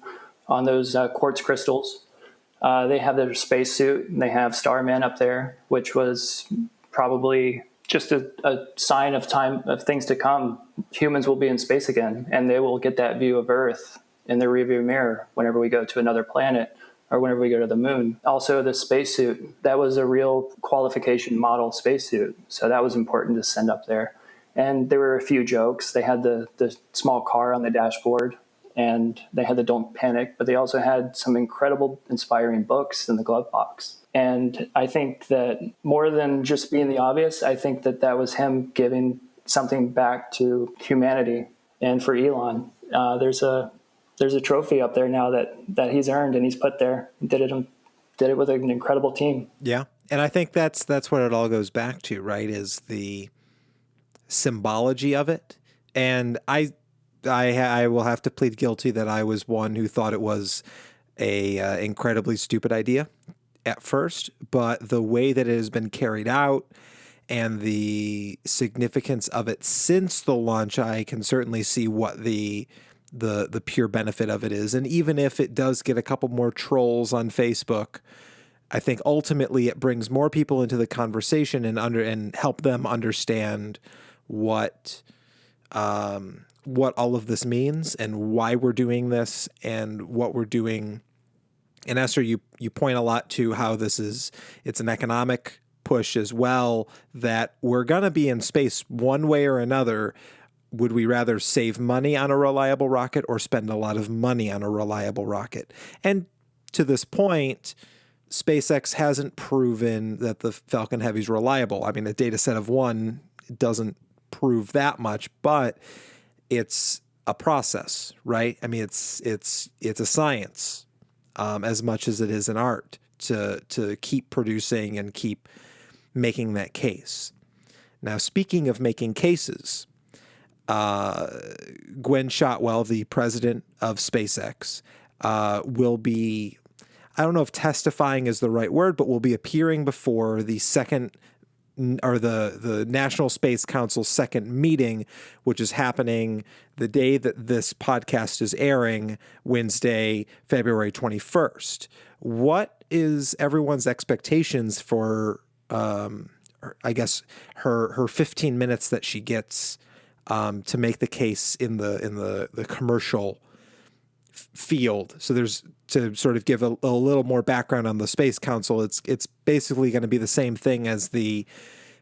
on those quartz crystals. They have their spacesuit, and they have Starman up there, which was probably just a sign of time, of things to come. Humans will be in space again, and they will get that view of Earth in the rearview mirror whenever we go to another planet or whenever we go to the moon. Also, the spacesuit, that was a real qualification model spacesuit, so that was important to send up there. And there were a few jokes. They had the small car on the dashboard, and they had the Don't Panic, but they also had some incredible, inspiring books in the glove box. And I think that more than just being the obvious, I think that that was him giving something back to humanity. And for Elon, there's a trophy up there now that he's earned and he's put there. Did it with an incredible team. Yeah. And I think that's what it all goes back to, right? Is the symbology of it. And I will have to plead guilty that I was one who thought it was a incredibly stupid idea at first, but the way that it has been carried out and the significance of it since the launch, I can certainly see what the pure benefit of it is. And even if it does get a couple more trolls on Facebook, I think ultimately it brings more people into the conversation and help them understand what all of this means and why we're doing this and what we're doing. And Esther, you point a lot to how it's an economic push as well, that we're going to be in space one way or another. Would we rather save money on a reliable rocket or spend a lot of money on a reliable rocket? And to this point, SpaceX hasn't proven that the Falcon Heavy is reliable. I mean, a data set of 1 doesn't prove that much, but it's a process, right? I mean, it's a science as much as it is an art to keep producing and keep making that case. Now, speaking of making cases, Gwen Shotwell, the president of SpaceX, will be, I don't know if testifying is the right word, but will be appearing before the National Space Council's second meeting, which is happening the day that this podcast is airing, Wednesday, February 21st. What is everyone's expectations for, I guess, her 15 minutes that she gets to make the case in the commercial field? So there's, to sort of give a little more background on the Space Council, it's basically going to be the same thing as the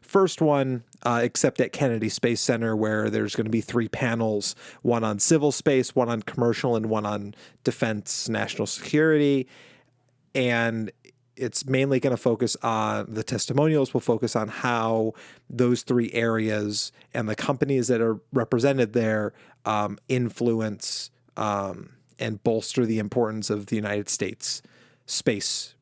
first one, except at Kennedy Space Center, where there's going to be 3 panels, one on civil space, one on commercial, and one on defense, national security. And it's mainly going to focus on, the testimonials will focus on how those 3 areas and the companies that are represented there influence and bolster the importance of the United States space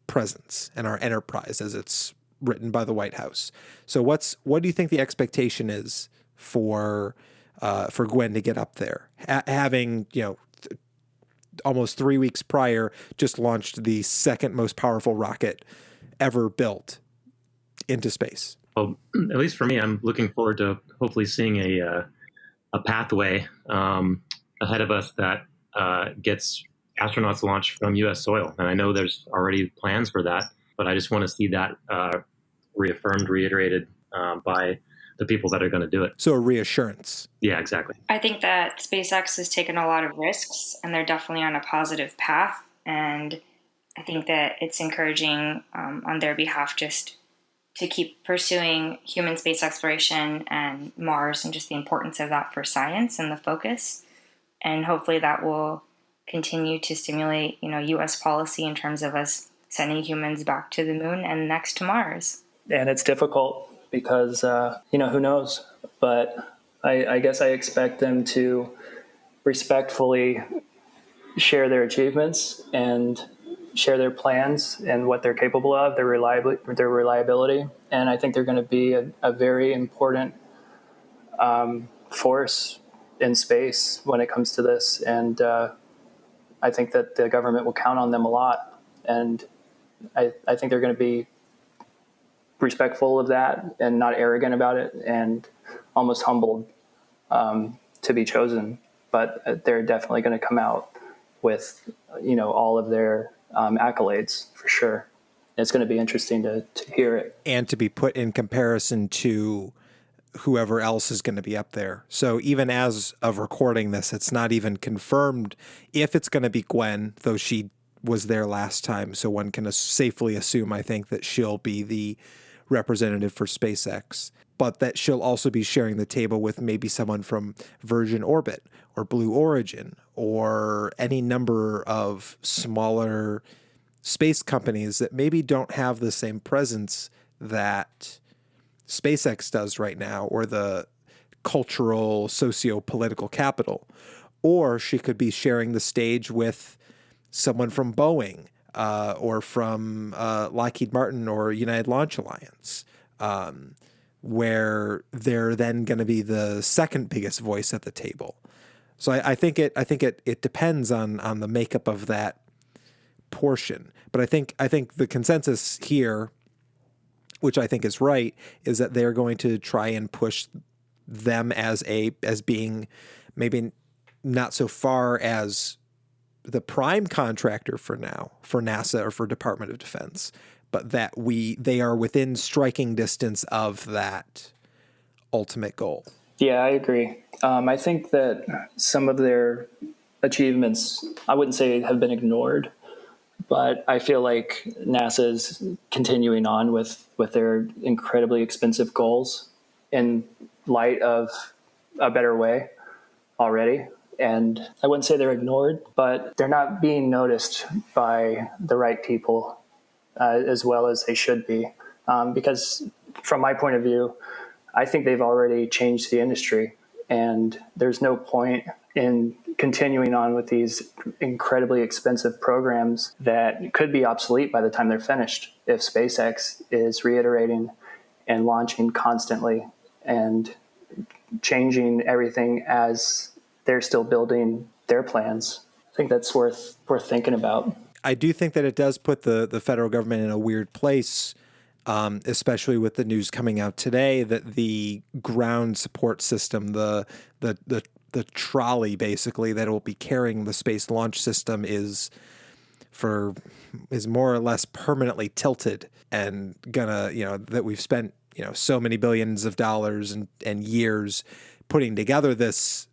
presence and our enterprise, as it's written by the White House. So what do you think the expectation is for Gwen to get up there, having, almost 3 weeks prior just launched the second most powerful rocket ever built into space? Well, at least for me, I'm looking forward to hopefully seeing a pathway ahead of us that gets astronauts launched from U.S. soil. And I know there's already plans for that, but I just want to see that reiterated by the people that are going to do it. So a reassurance. Yeah, exactly. I think that SpaceX has taken a lot of risks, and they're definitely on a positive path. And I think that it's encouraging on their behalf just to keep pursuing human space exploration and Mars, and just the importance of that for science and the focus. And hopefully that will continue to stimulate, U.S. policy in terms of us sending humans back to the moon and next to Mars. And it's difficult because, who knows? But I guess I expect them to respectfully share their achievements and share their plans and what they're capable of, their reliability. And I think they're going to be a very important force in space when it comes to this. And I think that the government will count on them a lot. And I think they're going to be respectful of that and not arrogant about it, and almost humbled to be chosen. But they're definitely going to come out with, all of their accolades for sure. It's going to be interesting to hear it. And to be put in comparison to whoever else is going to be up there. So even as of recording this, it's not even confirmed if it's going to be Gwen, though she was there last time. So one can safely assume, I think, that she'll be the representative for SpaceX, but that she'll also be sharing the table with maybe someone from Virgin Orbit or Blue Origin or any number of smaller space companies that maybe don't have the same presence that SpaceX does right now, or the cultural, socio-political capital. Or she could be sharing the stage with someone from Boeing or from Lockheed Martin or United Launch Alliance, where they're then going to be the second biggest voice at the table. So I think it depends on the makeup of that portion. But I think the consensus here, which I think is right, is that they're going to try and push them as being maybe not so far as the prime contractor for now for NASA or for Department of Defense, but that they are within striking distance of that ultimate goal. Yeah, I agree. I think that some of their achievements, I wouldn't say have been ignored, but I feel like NASA is continuing on with their incredibly expensive goals in light of a better way already. And I wouldn't say they're ignored, but they're not being noticed by the right people as well as they should be. Because from my point of view, I think they've already changed the industry, and there's no point in continuing on with these incredibly expensive programs that could be obsolete by the time they're finished if SpaceX is reiterating and launching constantly and changing everything as they're still building their plans. I think that's worth thinking about. I do think that it does put the federal government in a weird place, especially with the news coming out today that the ground support system, the trolley basically that will be carrying the Space Launch System is more or less permanently tilted, and that we've spent so many billions of dollars and years putting together this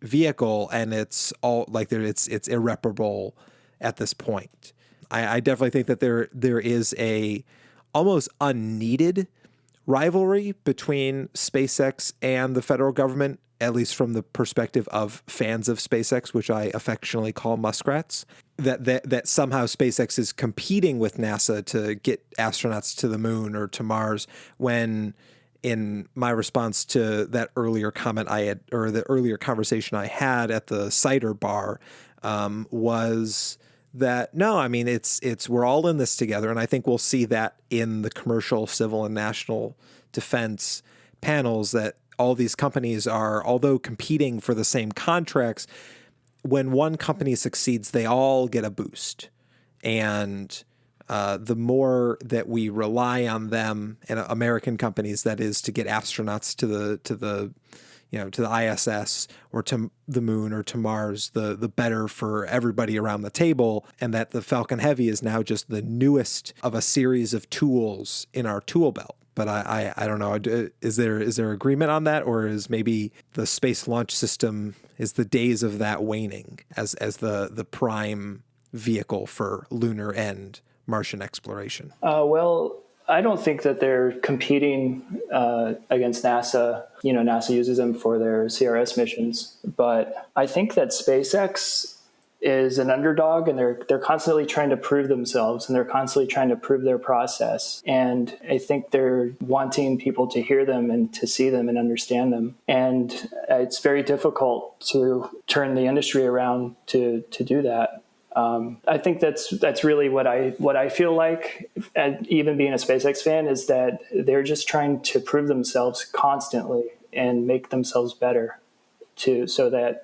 vehicle, and it's all like it's irreparable at this point. I definitely think that there is a almost unneeded rivalry between SpaceX and the federal government, at least from the perspective of fans of SpaceX, which I affectionately call muskrats, that somehow SpaceX is competing with NASA to get astronauts to the moon or to Mars, when in my response to that earlier comment I had, or the earlier conversation I had at the cider bar, was that no, I mean, it's we're all in this together. And I think we'll see that in the commercial, civil, and national defense panels, that all these companies are, although competing for the same contracts, when one company succeeds, they all get a boost. And the more that we rely on them, and American companies, that is, to get astronauts to the ISS or to the moon or to Mars, the better for everybody around the table. And that the Falcon Heavy is now just the newest of a series of tools in our tool belt. But I don't know. Is there agreement on that, or is maybe the Space Launch System, is the days of that waning as the prime vehicle for lunar and Martian exploration? Well, I don't think that they're competing against NASA. NASA uses them for their CRS missions, but I think that SpaceX is an underdog, and they're constantly trying to prove themselves, and they're constantly trying to prove their process. And I think they're wanting people to hear them and to see them and understand them. And it's very difficult to turn the industry around to do that. I think that's really what I feel like, and even being a SpaceX fan, is that they're just trying to prove themselves constantly and make themselves better so that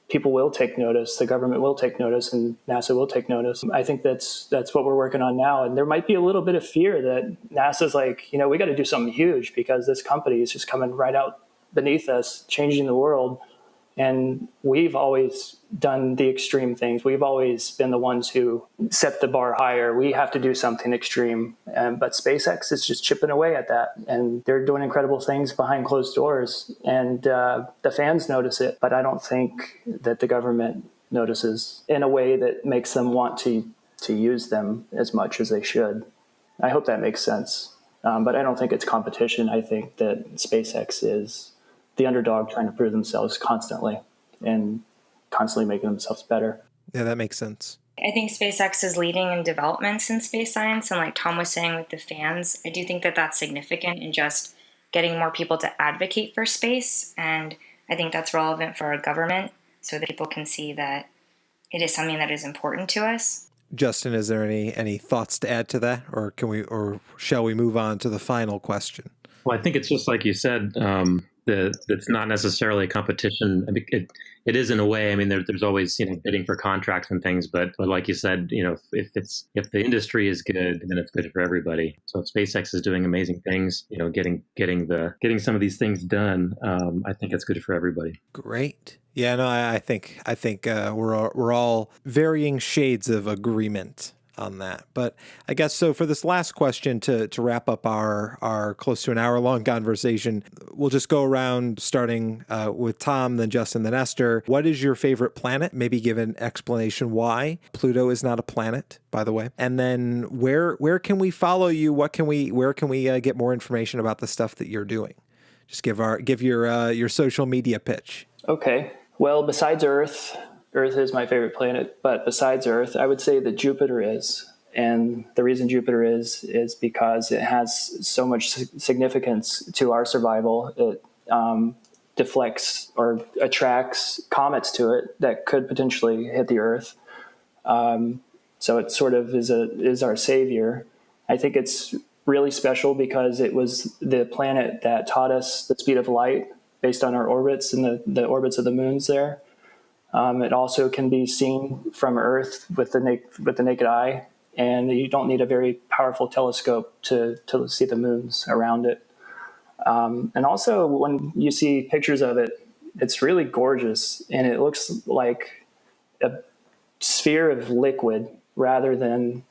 people will take notice, the government will take notice, and NASA will take notice. I think that's what we're working on now. And there might be a little bit of fear that NASA's like, we got to do something huge because this company is just coming right out beneath us, changing the world. And we've always done the extreme things. We've always been the ones who set the bar higher. We have to do something extreme. But SpaceX is just chipping away at that. And they're doing incredible things behind closed doors. And the fans notice it. But I don't think that the government notices in a way that makes them want to use them as much as they should. I hope that makes sense. But I don't think it's competition. I think that SpaceX is the underdog trying to prove themselves constantly and constantly making themselves better. Yeah, that makes sense. I think SpaceX is leading in developments in space science. And like Tom was saying with the fans, I do think that that's significant in just getting more people to advocate for space. And I think that's relevant for our government so that people can see that it is something that is important to us. Justin, is there any thoughts to add to that? Or shall we move on to the final question? Well, I think it's just like you said, it's not necessarily a competition. I mean, it is in a way. I mean, there's always bidding for contracts and things, but like you said, if the industry is good, then it's good for everybody. So if SpaceX is doing amazing things, getting some of these things done, I think it's good for everybody. Great. Yeah, no, I think we're all varying shades of agreement on that. But I guess so for this last question to wrap up our close to an hour long conversation, we'll just go around starting with Tom, then Justin, then Esther. What is your favorite planet? Maybe give an explanation why. Pluto is not a planet, by the way. And then where can we follow you? Where can we get more information about the stuff that you're doing? Just give your social media pitch. Okay. Well, besides Earth is my favorite planet, but besides Earth, I would say that Jupiter is. And the reason Jupiter is because it has so much significance to our survival. It deflects or attracts comets to it that could potentially hit the Earth. So it sort of is our savior. I think it's really special because it was the planet that taught us the speed of light based on our orbits and the orbits of the moons there. It also can be seen from Earth with the naked eye, and you don't need a very powerful telescope to see the moons around it. And also, when you see pictures of it, it's really gorgeous, and it looks like a sphere of liquid rather than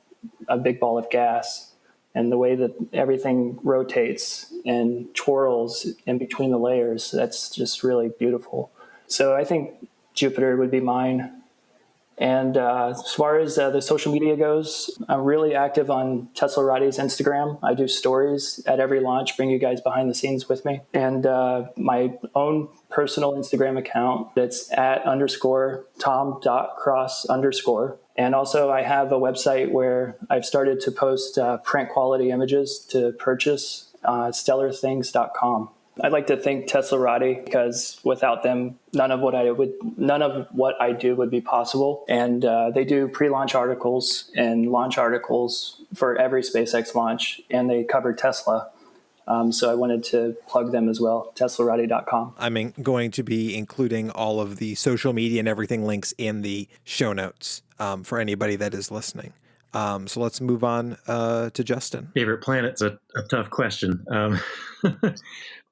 a big ball of gas. And the way that everything rotates and twirls in between the layers, that's just really beautiful. So I think Jupiter would be mine. And as far as the social media goes, I'm really active on Teslarati's Instagram. I do stories at every launch, bring you guys behind the scenes with me. And my own personal Instagram account, that's @tom.cross_. And also I have a website where I've started to post print quality images to purchase, stellarthings.com. I'd like to thank Teslarati because without them, none of what I do would be possible. And they do pre-launch articles and launch articles for every SpaceX launch, and they cover Tesla. So I wanted to plug them as well, Teslarati.com. I'm going to be including all of the social media and everything links in the show notes for anybody that is listening. So let's move on to Justin. Favorite planet's a tough question.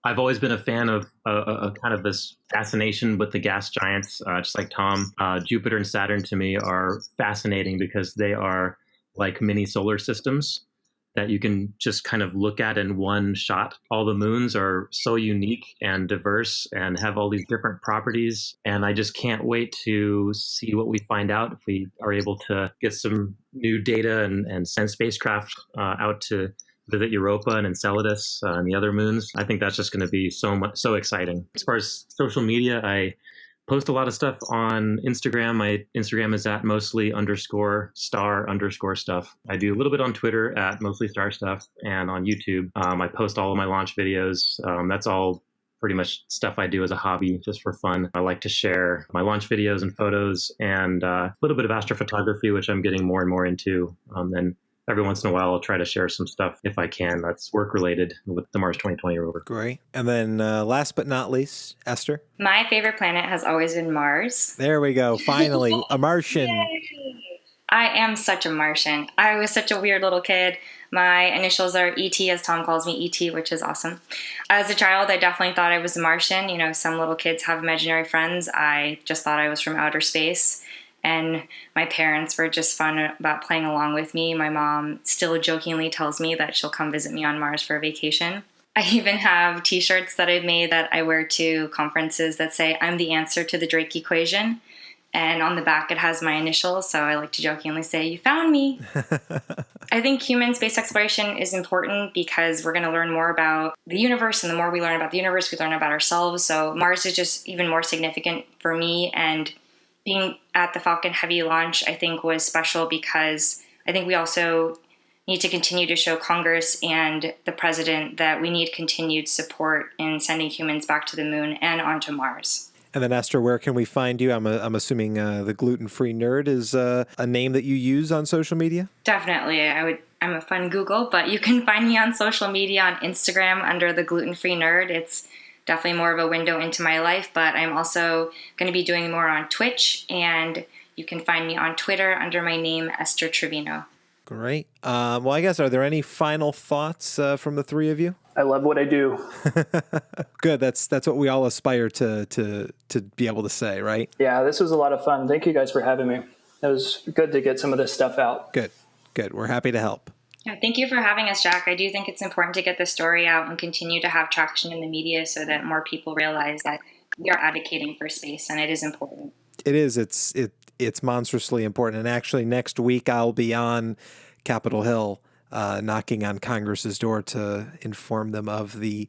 I've always been a fan of kind of this fascination with the gas giants, just like Tom. Jupiter and Saturn to me are fascinating because they are like mini solar systems that you can just kind of look at in one shot. All the moons are so unique and diverse and have all these different properties. And I just can't wait to see what we find out if we are able to get some new data and send spacecraft out to visit Europa and Enceladus and the other moons. I think that's just going to be so exciting. As far as social media, I post a lot of stuff on Instagram. My Instagram is @mostly_star_stuff. I do a little bit on Twitter @mostly_star_stuff, and on YouTube. I post all of my launch videos. That's all pretty much stuff I do as a hobby, just for fun. I like to share my launch videos and photos, and a little bit of astrophotography, which I'm getting more and more into. And every once in a while, I'll try to share some stuff if I can that's work related with the Mars 2020 rover. Great. And then last but not least, Esther. My favorite planet has always been Mars. There we go. Finally, a Martian. Yay! I am such a Martian. I was such a weird little kid. My initials are ET, as Tom calls me, ET, which is awesome. As a child, I definitely thought I was a Martian. You know, some little kids have imaginary friends. I just thought I was from outer space. And my parents were just fun about playing along with me. My mom still jokingly tells me that she'll come visit me on Mars for a vacation. I even have t-shirts that I've made that I wear to conferences that say, I'm the answer to the Drake equation. And on the back, it has my initials. So I like to jokingly say, you found me. I think human space exploration is important because we're going to learn more about the universe. And the more we learn about the universe, we learn about ourselves. So Mars is just even more significant for me. And being at the Falcon Heavy launch, I think, was special because I think we also need to continue to show Congress and the president that we need continued support in sending humans back to the moon and onto Mars. And then, Esther, where can we find you? I'm assuming the Gluten-Free Nerd is a name that you use on social media? Definitely. I'm a fun Google, but you can find me on social media on Instagram under the Gluten-Free Nerd. It's definitely more of a window into my life, but I'm also going to be doing more on Twitch, and you can find me on Twitter under my name, Esther Trevino. Great. Well, I guess, are there any final thoughts from the three of you? I love what I do. Good. That's what we all aspire to be able to say, right? Yeah, this was a lot of fun. Thank you guys for having me. It was good to get some of this stuff out. Good. We're happy to help. Yeah, thank you for having us, Jack. I do think it's important to get the story out and continue to have traction in the media so that more people realize that we are advocating for space, and it is important. It is. It's monstrously important. And actually, next week I'll be on Capitol Hill, knocking on Congress's door to inform them of the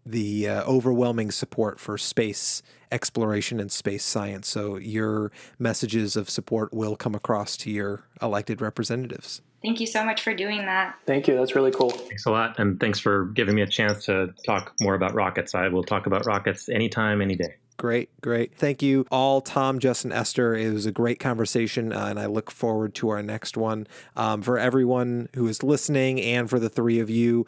overwhelming support for space exploration and space science. So your messages of support will come across to your elected representatives. Thank you so much for doing that. Thank you. That's really cool. Thanks a lot. And thanks for giving me a chance to talk more about rockets. I will talk about rockets anytime, any day. Great. Thank you all, Tom, Justin, Esther. It was a great conversation, and I look forward to our next one. For everyone who is listening and for the three of you,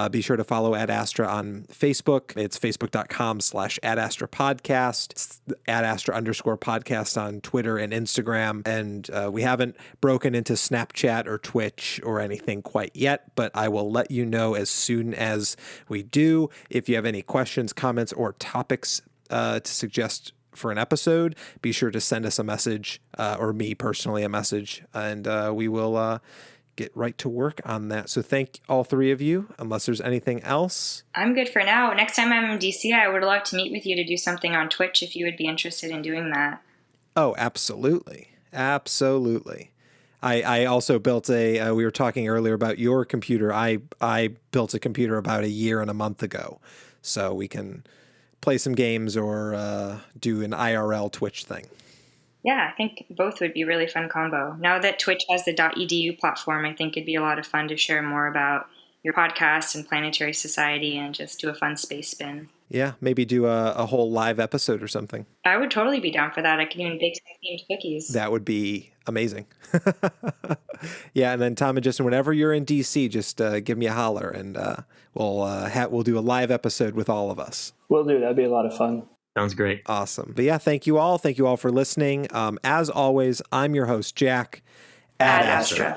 be sure to follow Ad Astra on Facebook. It's facebook.com/Ad Astra Podcast. It's Ad Astra _podcast on Twitter and Instagram. And we haven't broken into Snapchat or Twitch or anything quite yet, but I will let you know as soon as we do. If you have any questions, comments, or topics to suggest for an episode, be sure to send us a message, or me personally a message, and we will get right to work on that. So thank all three of you, unless there's anything else. I'm good for now. Next time I'm in DC, I would love to meet with you to do something on Twitch if you would be interested in doing that. Oh, absolutely. I also built we were talking earlier about your computer. I built a computer about a year and a month ago, so we can play some games or do an IRL Twitch thing. Yeah, I think both would be a really fun combo. Now that Twitch has the .edu platform, I think it'd be a lot of fun to share more about your podcast and Planetary Society and just do a fun space spin. Yeah, maybe do a whole live episode or something. I would totally be down for that. I could even bake some themed cookies. That would be amazing. Yeah, and then Tom and Justin, whenever you're in DC, just give me a holler, and we'll do a live episode with all of us. Will do. That'd be a lot of fun. Sounds great. Awesome. But yeah, thank you all. Thank you all for listening. As always, I'm your host, Jack. Ad Astra.